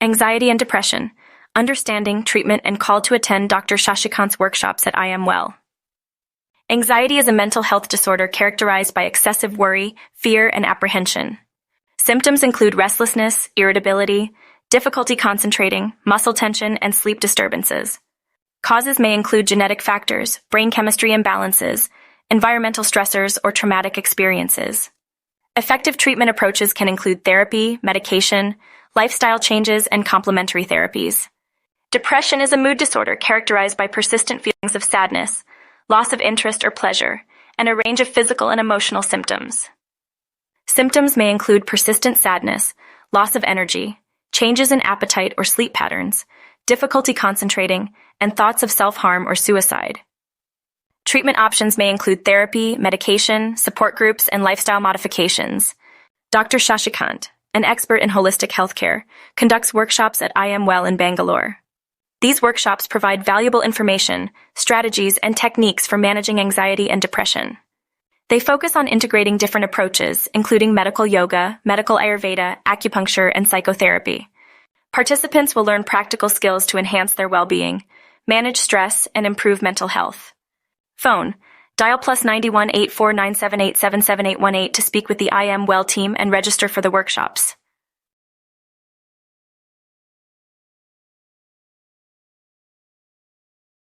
Anxiety and Depression, Understanding, Treatment, and Call to Attend Dr. Shashikant's workshops at I Am Well. Anxiety is a mental health disorder characterized by excessive worry, fear, and apprehension. Symptoms include restlessness, irritability, difficulty concentrating, muscle tension, and sleep disturbances. Causes may include genetic factors, brain chemistry imbalances, environmental stressors, or traumatic experiences. Effective treatment approaches can include therapy, medication, lifestyle changes, and complementary therapies. Depression is a mood disorder characterized by persistent feelings of sadness, loss of interest or pleasure, and a range of physical and emotional symptoms. Symptoms may include persistent sadness, loss of energy, changes in appetite or sleep patterns, difficulty concentrating, and thoughts of self-harm or suicide. Treatment options may include therapy, medication, support groups, and lifestyle modifications. Dr. Shashikant, an expert in holistic healthcare, conducts workshops at I Am Well in Bangalore. These workshops provide valuable information, strategies, and techniques for managing anxiety and depression. They focus on integrating different approaches, including medical yoga, medical Ayurveda, acupuncture, and psychotherapy. Participants will learn practical skills to enhance their well-being, manage stress, and improve mental health. Phone: dial +91 84 978 77818 to speak with the I Am Well team and register for the workshops.